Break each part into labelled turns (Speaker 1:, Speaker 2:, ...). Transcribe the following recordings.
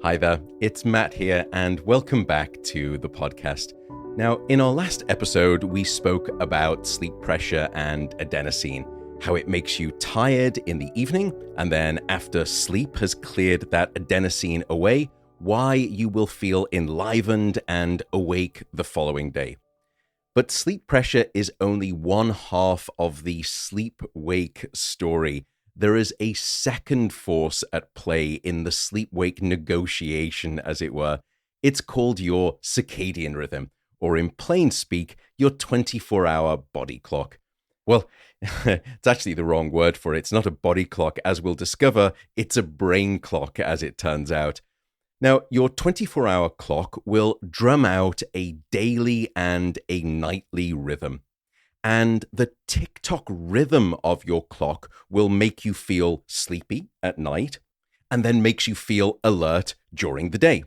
Speaker 1: Hi there, it's Matt here, and welcome back to the podcast. Now, in our last episode, we spoke about sleep pressure and adenosine, how it makes you tired in the evening, and then after sleep has cleared that adenosine away, why you will feel enlivened and awake the following day. But sleep pressure is only one half of the sleep-wake story. There is a second force at play in the sleep-wake negotiation, as it were. It's called your circadian rhythm, or in plain speak, your 24-hour body clock. Well, it's actually the wrong word for it. It's not a body clock, as we'll discover. It's a brain clock, as it turns out. Now, your 24-hour clock will drum out a daily and a nightly rhythm. And the tick-tock rhythm of your clock will make you feel sleepy at night and then makes you feel alert during the day.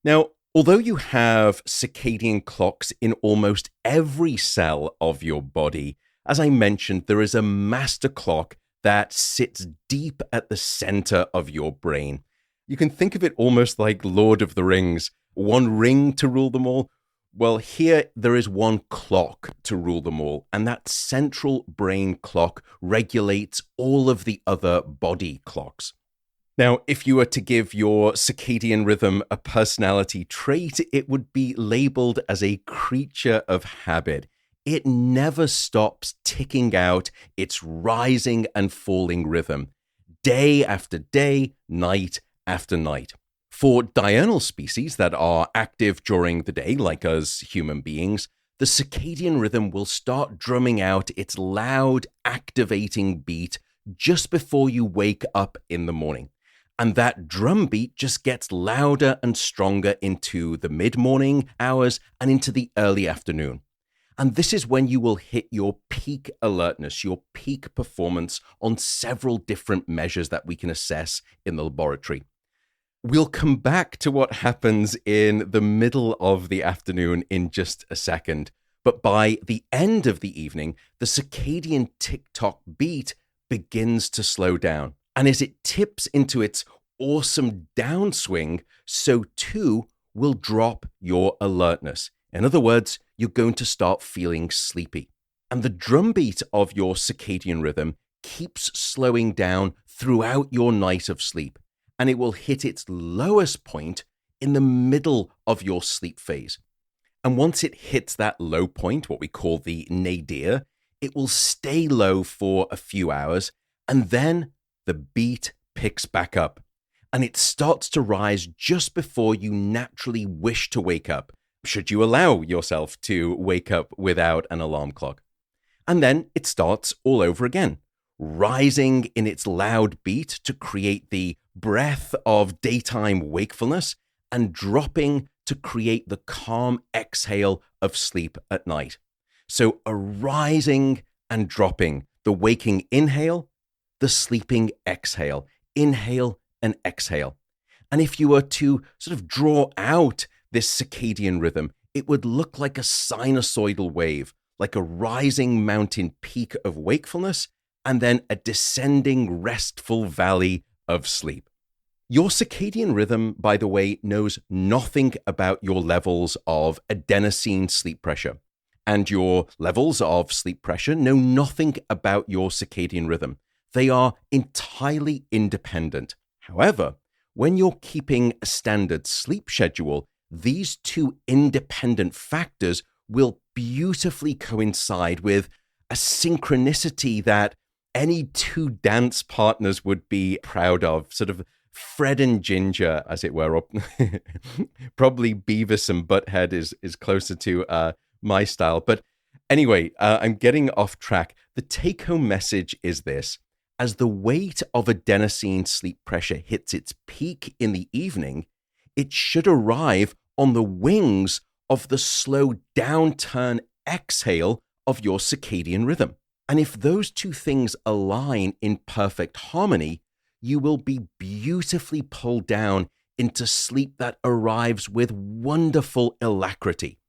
Speaker 1: Now, although you have circadian clocks in almost every cell of your body, as I mentioned, there is a master clock that sits deep at the center of your brain. You can think of it almost like Lord of the Rings, one ring to rule them all. Well, here there is one clock to rule them all, and that central brain clock regulates all of the other body clocks. Now, if you were to give your circadian rhythm a personality trait, it would be labeled as a creature of habit. It never stops ticking out its rising and falling rhythm, day after day, night after night. For diurnal species that are active during the day, like us human beings, the circadian rhythm will start drumming out its loud, activating beat just before you wake up in the morning. And that drum beat just gets louder and stronger into the mid-morning hours and into the early afternoon. And this is when you will hit your peak alertness, your peak performance on several different measures that we can assess in the laboratory. We'll come back to what happens in the middle of the afternoon in just a second. But by the end of the evening, the circadian tick-tock beat begins to slow down. And as it tips into its awesome downswing, so too will drop your alertness. In other words, you're going to start feeling sleepy. And the drumbeat of your circadian rhythm keeps slowing down throughout your night of sleep. And it will hit its lowest point in the middle of your sleep phase. And once it hits that low point, what we call the nadir, it will stay low for a few hours, and then the beat picks back up. And it starts to rise just before you naturally wish to wake up, should you allow yourself to wake up without an alarm clock. And then it starts all over again, rising in its loud beat to create the breath of daytime wakefulness and dropping to create the calm exhale of sleep at night. So a rising and dropping, the waking inhale, the sleeping exhale, inhale and exhale. And if you were to sort of draw out this circadian rhythm, it would look like a sinusoidal wave, like a rising mountain peak of wakefulness and then a descending restful valley of sleep. Your circadian rhythm, by the way, knows nothing about your levels of adenosine sleep pressure. And your levels of sleep pressure know nothing about your circadian rhythm. They are entirely independent. However, when you're keeping a standard sleep schedule, these two independent factors will beautifully coincide with a synchronicity that any two dance partners would be proud of, sort of Fred and Ginger, as it were, or probably Beavis and Butthead is closer to my style. But anyway, I'm getting off track. The take-home message is this. As the weight of adenosine sleep pressure hits its peak in the evening, it should arrive on the wings of the slow downturn exhale of your circadian rhythm. And if those two things align in perfect harmony, you will be beautifully pulled down into sleep that arrives with wonderful alacrity.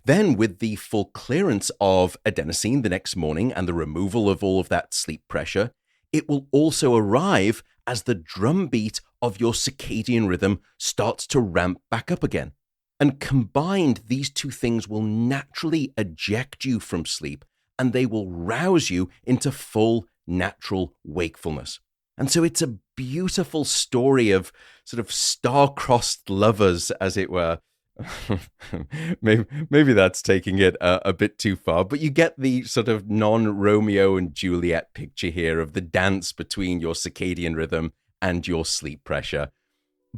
Speaker 1: Then, with the full clearance of adenosine the next morning and the removal of all of that sleep pressure, it will also arrive as the drumbeat of your circadian rhythm starts to ramp back up again. And combined, these two things will naturally eject you from sleep, and they will rouse you into full natural wakefulness. And so it's a beautiful story of sort of star-crossed lovers, as it were. maybe that's taking it a bit too far, but you get the sort of non-Romeo and Juliet picture here of the dance between your circadian rhythm and your sleep pressure.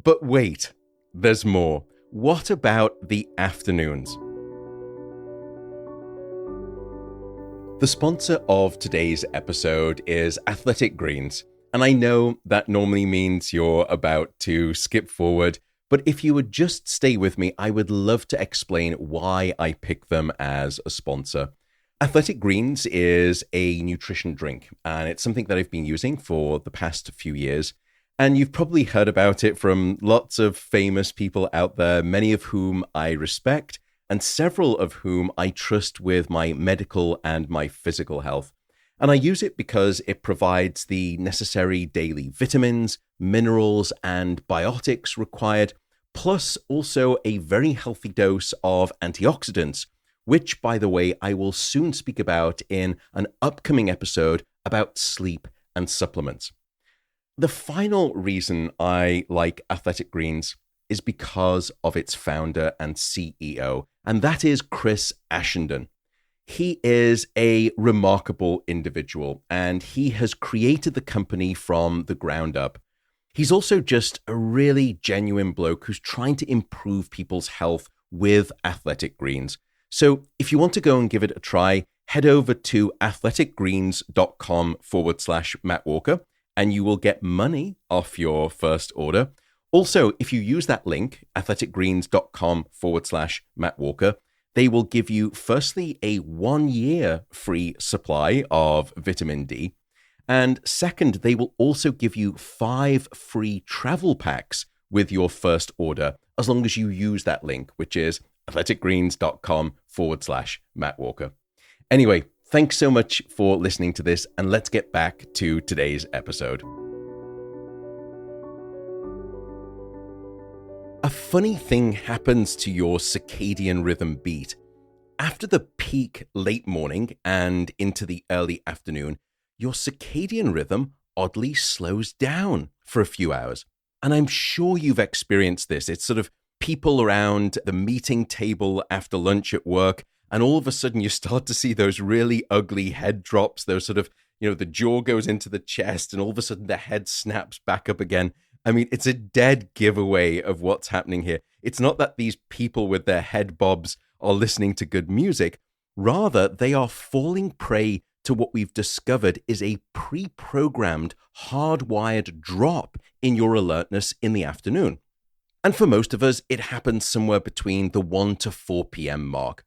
Speaker 1: But wait, there's more. What about the afternoons? The sponsor of today's episode is Athletic Greens. And I know that normally means you're about to skip forward, but if you would just stay with me, I would love to explain why I picked them as a sponsor. Athletic Greens is a nutrition drink, and it's something that I've been using for the past few years. And you've probably heard about it from lots of famous people out there, many of whom I respect, and several of whom I trust with my medical and my physical health. And I use it because it provides the necessary daily vitamins, minerals, and biotics required, plus also a very healthy dose of antioxidants, which, by the way, I will soon speak about in an upcoming episode about sleep and supplements. The final reason I like Athletic Greens is because of its founder and CEO, and that is Chris Ashenden. He is a remarkable individual, and he has created the company from the ground up. He's also just a really genuine bloke who's trying to improve people's health with Athletic Greens. So if you want to go and give it a try, head over to athleticgreens.com/Matt Walker, and you will get money off your first order. Also, if you use that link, athleticgreens.com/Matt Walker, they will give you, firstly, a 1-year free supply of vitamin D. And second, they will also give you 5 free travel packs with your first order, as long as you use that link, which is athleticgreens.com/Matt Walker. Anyway, thanks so much for listening to this, and let's get back to today's episode. A funny thing happens to your circadian rhythm beat. After the peak late morning and into the early afternoon, your circadian rhythm oddly slows down for a few hours. And I'm sure you've experienced this. It's sort of people around the meeting table after lunch at work, and all of a sudden you start to see those really ugly head drops, those sort of, the jaw goes into the chest, and all of a sudden the head snaps back up again. I mean, it's a dead giveaway of what's happening here. It's not that these people with their head bobs are listening to good music. Rather, they are falling prey to what we've discovered is a pre-programmed, hardwired drop in your alertness in the afternoon. And for most of us, it happens somewhere between the 1 to 4 p.m. mark.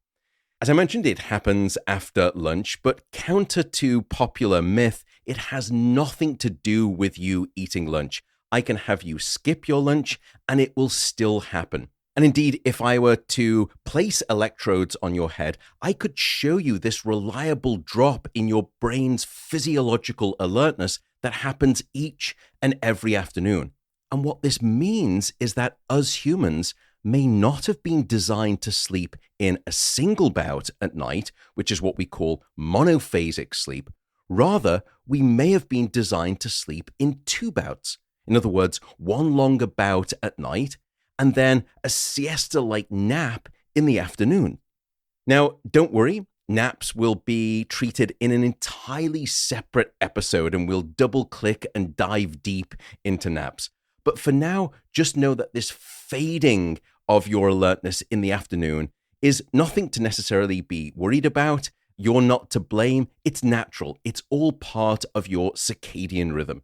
Speaker 1: As I mentioned, it happens after lunch, but counter to popular myth, it has nothing to do with you eating lunch. I can have you skip your lunch and it will still happen. And indeed, if I were to place electrodes on your head, I could show you this reliable drop in your brain's physiological alertness that happens each and every afternoon. And what this means is that us humans may not have been designed to sleep in a single bout at night, which is what we call monophasic sleep. Rather, we may have been designed to sleep in 2 bouts. In other words, one longer bout at night, and then a siesta-like nap in the afternoon. Now, don't worry, naps will be treated in an entirely separate episode, and we'll double-click and dive deep into naps. But for now, just know that this fading of your alertness in the afternoon is nothing to necessarily be worried about. You're not to blame. It's natural. It's all part of your circadian rhythm.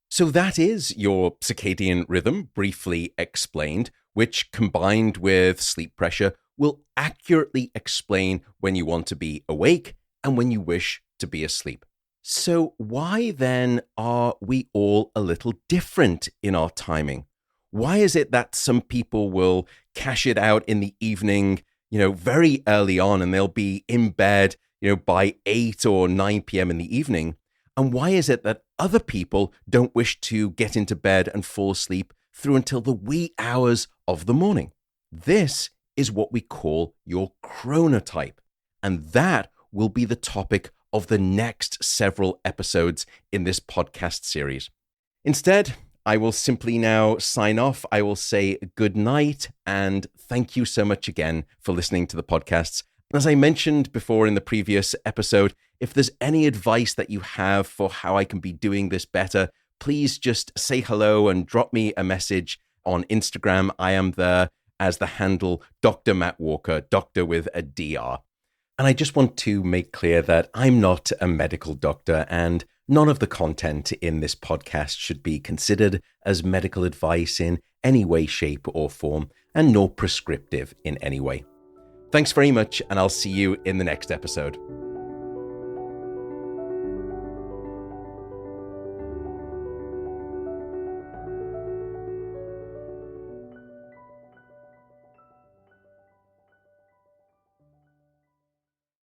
Speaker 1: So that is your circadian rhythm, briefly explained, which combined with sleep pressure will accurately explain when you want to be awake and when you wish to be asleep. So why then are we all a little different in our timing? Why is it that some people will cash it out in the evening, very early on, and they'll be in bed, by 8 or 9 p.m. in the evening? And why is it that other people don't wish to get into bed and fall asleep through until the wee hours of the morning. This is what we call your chronotype. And that will be the topic of the next several episodes in this podcast series. Instead, I will simply now sign off. I will say good night and thank you so much again for listening to the podcasts. As I mentioned before in the previous episode, if there's any advice that you have for how I can be doing this better, please just say hello and drop me a message on Instagram. I am there as the handle Dr. Matt Walker, doctor with a DR. And I just want to make clear that I'm not a medical doctor and none of the content in this podcast should be considered as medical advice in any way, shape, or form, and nor prescriptive in any way. Thanks very much, and I'll see you in the next episode.